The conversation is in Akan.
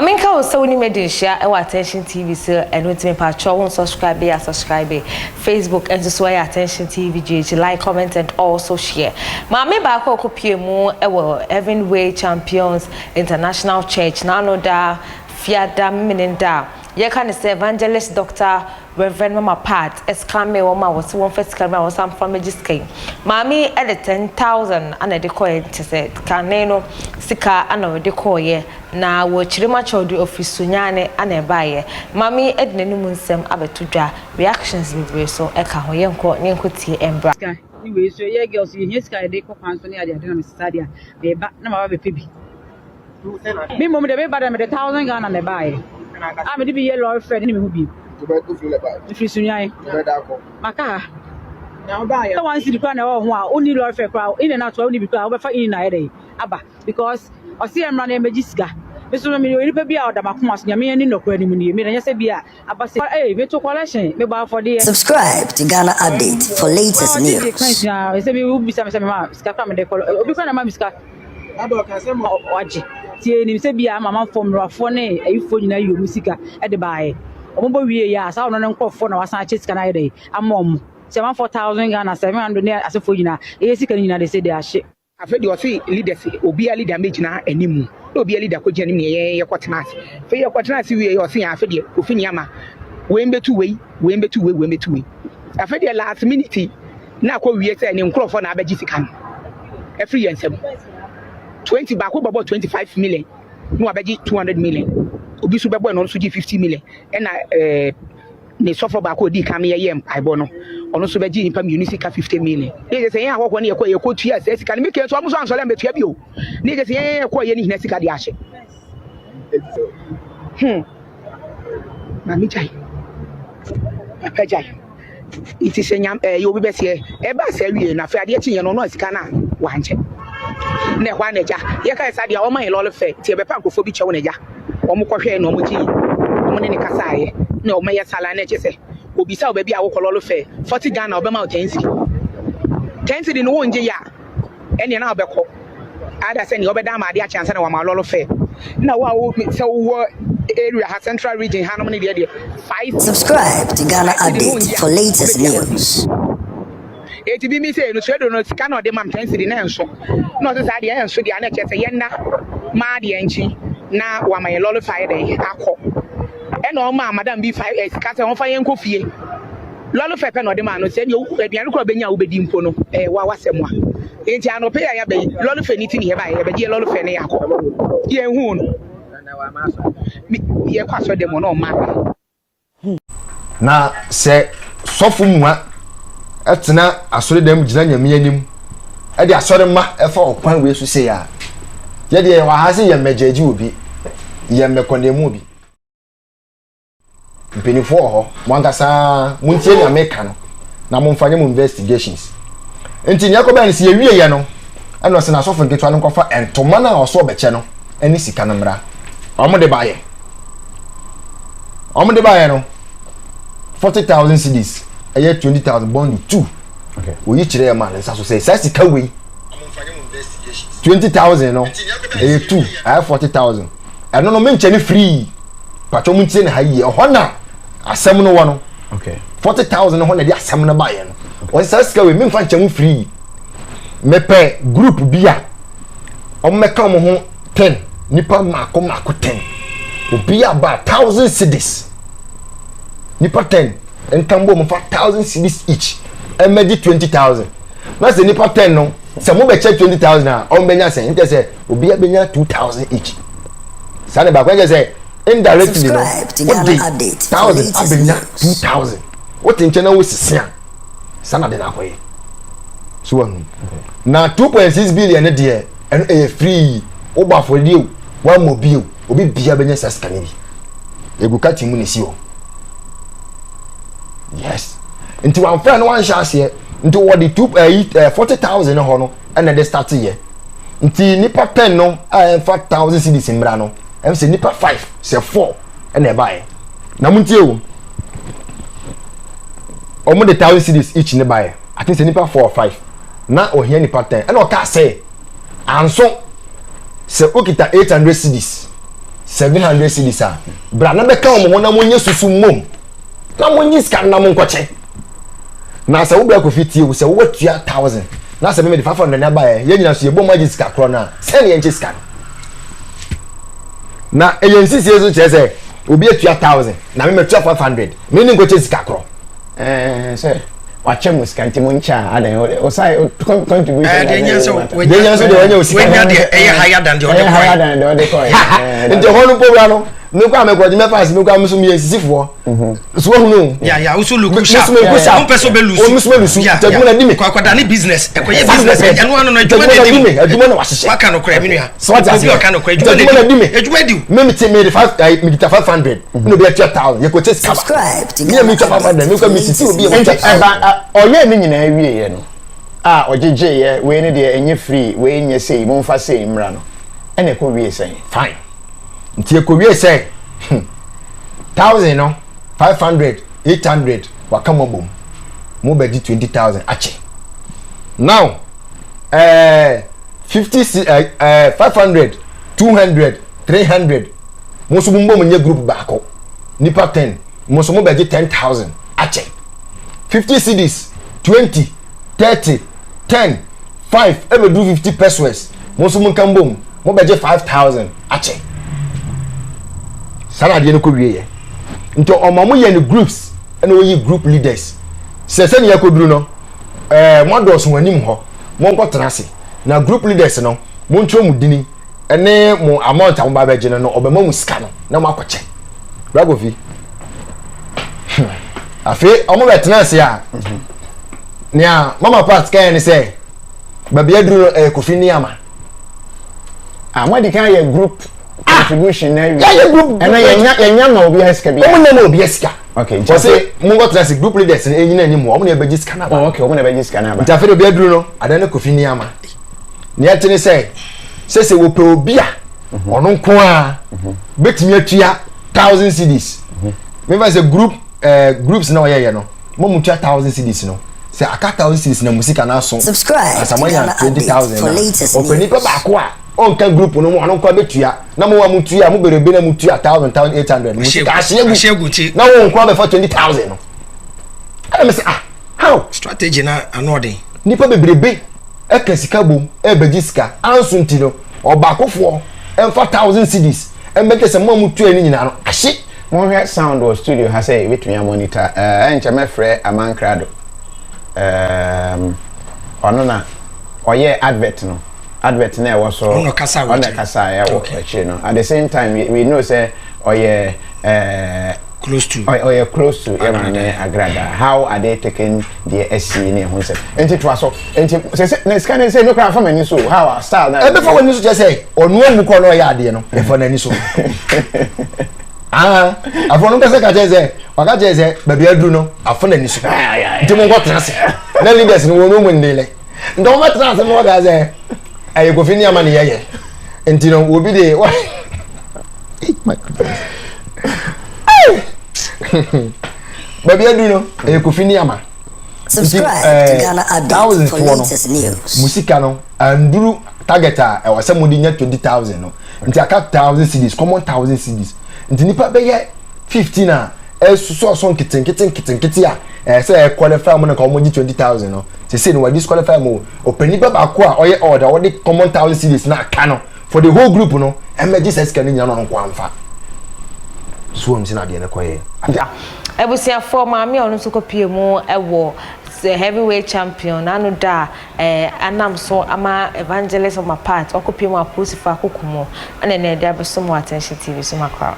Maminka also ni medisha e Attention TV so and with me patcho won subscribe Facebook and so why Attention TV GH like comment and also share. Mami ba ko kopie mu e wo Heavenway Champions International Church na no da fiada meninda ye kan say evangelist Dr. Reverend Mama Pat exclame woman was one first claim was some from scheme. Mami at 10,000 and a decoy said caneno sika and a decoy na wo chirima chodi office Sunyani and a buyer. Mami edne numusem abetuja reactions be so eka ho yenko nyenko embra. Anyway, so yeah, girls, you sky they come and Sonia, they don't study. They back no be baby. Me mom the baby them the 1,000 Ghana and they buy. I'm the be yellow friend me who be. If you Sunyani. Maka. Now buy. I want to see the plan only lord fair crowd in and out only because over in na day. Aba because I see am run emejiska. Meso me you be out da makomas nyame ani nokwa ni mu ni me na say bia aba say eh me to collection me ba for there. Subscribe to Ghana Update for latest news. Yeah, say me will be some ma ska kwa me de call obi kwa na ma miska aba ka say mo waje tie ni say bia mama from rafo ne ayifo nyina yi musika e de bae ombo wie ya sa ono ne nkofo na wasan ache sika na ide amom 4,000 Ghana 700 ne asefo nyina e sika nyina de say de ahye afedi o say leaders obi a leader meji na animu obi a leader ko je anim ye kwotena ase fe ye kwotena ase wie ye o say afedi ofini ama we mbetu we afedi last minute na akọ wie say ne nkrofo na abaji sika every year nsem 20 ba ko bobo 25 million no abaji 200 million obi su bebo no so ji 50 million e na ne sofo ba ko di kam ye mpaibo no ono so beji nipa municipal 50 million ne say yan akọ ne ye ko tua say sika ne me ke so amuso ansole mbetua bi o ne say yan akọ ye ni hina sika di ahye na mi chai apajai iti senyam yo bi bese e ba se wie na fa de tinye no no sika na wanche ne kwa na ja ye ka sa dia o man lolo fe ti e be pa nkofo bi chewo na ja o mo kohwe na o mo ti o mo ne kasa ye na o me sala na chese obi sa oba bi a wo kololo fe 40 Ghana o be ma 10 cedi no wonje ya ene na obekọ ada se ni obeda ma de a chance na wa ma lolo fe na wa wo se wo area ha central region ha no ne de 5. Subscribe to Ghana Update for latest news. Eti bi mi say no tredo no sika no de mam 10 cedi na enso no se sa de enso de na chese ye na ma de enchi na wa ma ye lolo fa de akọ e no ma madam bi 5 sika se won fa ye nkofie lolo fa pe no de ma no se ni aduane ko benya wo bedi mpo no wa wasem a enti anope ya be lolo fa ni ti ni he ba ye be je lolo fa ne yakọ ye hu no ye kwaso de mo no ma na se sofu mua etena asore dem gina nyame anim e de asore ma e fa okwan we so se ya ye de wa ha se ye mejeji obi ye mekondemu obi mpenifo ho mwankasa muntie nyame ka no na momfanye mu investigations enti nyako ba ni se ye wie ye no e no se na sofu nketo an kofa entoma na oso beche no ani sika na mra omo de baye no 40,000 cedis eye 20,000 bond 2 okay oyi kire ya man nsa so say sika we 20,000 no eye 2 eye 40,000 eno no menche ni free patcho muntie ne hayi ho na asem no wo no okay 40,000 no ho na di asem no baye no o sika we memfa nche mu free mepe group bia o meka mo ho 10 nipa mako 10 obi aba 1,000 cedis nipa 10 enkambo mo fa 1,000 cedis each emedi 20,000 na se nipa 10 no se mo be che 20,000 na o benya se inte se obi abenya 2,000 each sane ba kwa se indirectly no update 1,000 abenya 2,000 what in channel we sisia sana de na koye so one na 2.6 billion ne de e free oba for deal one mobile obi bia benya saskani bi eguka timu ne si o yes into one friend one chance here into what the 40,000 ho no and then they start here nti nipa 10 no 5,000 cedis mbra no em say nipa 5 say 4 and e buy na muntie o omo the 1,000 cedis each ne buy I think say nipa 4 or 5 na o here nipa 10 and o ka say anso say okita 800 cedis 700 cedis a bra na beka omo na monye susu mom na monye scan na monkoche na sa wo bra ko fitie wo se wo tua 1000 na se me de 500 na ba ye nyina so ye bom agi sika kro na se ne enche scan na eyensi sie so chese obi atua 1000 na me tua 500 me ni nkoche sika kro se wache muskanti muncha adan o sai contribution de nyanso de wanya o sika wenya de higher than the other coin higher than the other coin nti hono pobra no me kwa me kwaji me pass me kwa musu mi esisifo so hunu ya usu luku sha on person be lusu o musu lusu tagu na dime kwa dani business e koye business e anu anu no adwuma na wahye waka no kra mi nua so what bi waka no kra adwuma na dime adwuma di me me me 500 no be 1000 ye ko chase kaba Subscribe to me 500 me kwa mi sisi obi e oye ni nyina awie ye no ojeje ye we ne de enye free we nye sei mo mfa sei mra no ene ko wie sei fine nti e ko wie sei 1000 no 500 800 waka mobom mo be di 20000 ache now 50 500 200 300 mo so bumbo nye group baako nipa 10 mo so mo be di 10000 ache 50 cedis 20 30 10 5 ever do 50 pesos mo so mo kan bom mo be di 5000 ache sana de no ko wie ye nto omomo ye ni groups and we group leaders se se ne yakoduru no mo do so anim ho mo nko tenase na group leaders no mo ntro mu dini ene mo amount am ba beje no obema mu sika no na mo akoche bragofi afi omo be tenase a nia mama part kan ni say baby aduru kofi ni ama mo di kan ye group contribution na ya group ena yenya na obi eska bi omo na obi eska okay just say mo go tenase group leaders ni enyina ni mo omo na beji sika na ba okay omo na beji sika na ba nta fe obi aduru no adane kofi ni ama ni atene say se wo pe obi a ono nko a betimi atua 1000 cedis me va say groups na oyeye no mo mutua 1000 cedis no say aka 1000 cedis na musika na so Subscribe to Asamoah 20,000 for latest o peni pe ba ko a on kan group no mo ono nko betua na mo wa mutua mo berebe na mutua 1800 musika ashegu na wo nko be for 20000 no I me say how strategy na anode nipa bebrebe eka sika bom beji sika ansunti no obakofo emfa 1000 cedis embeke se mo mutua ni nyina no ahye mo hwe sound or studio ha say betumi monitor enche me frɛ amankrado ono na oye advert na e wo so ono kasa ya wo achi no at the same time we know say oye close to Agradaa. How are they taking the SC in Hunse? Enti twaso enti se scan say no cry for many so how style na before when you just say onu mu ko no ya de no before na ni so afọ no pese ka jeze waka jeze baby aduru no afọ na ni so nti mo go trance na leaders no wonu mu ndele ndo ma trance mo ga ze ayi go fini ama ne yeye nti no obi de my goodness baby aduru no ayi go fini ama subscribe to Ghana Update for latest news musika no anduru target a e wase modi nya 20000 no nti aka 1000 cedis common 1000 cedis nti nipa be ye 15 a so kitten a say qualify mo na ko mo 20000 no say no we disqualify mo openi ba ba ko a oye order we dey common 1000 cedis na aka no for the whole group no emergency scan nyina no nko amfa so am na de na ko ye ebusia for maami onu so kopie mu ewo heavyweight champion anu da anam so ama evangelist of my part okopie mu aposifa kokumo ana na dia beso mu attention TV so makra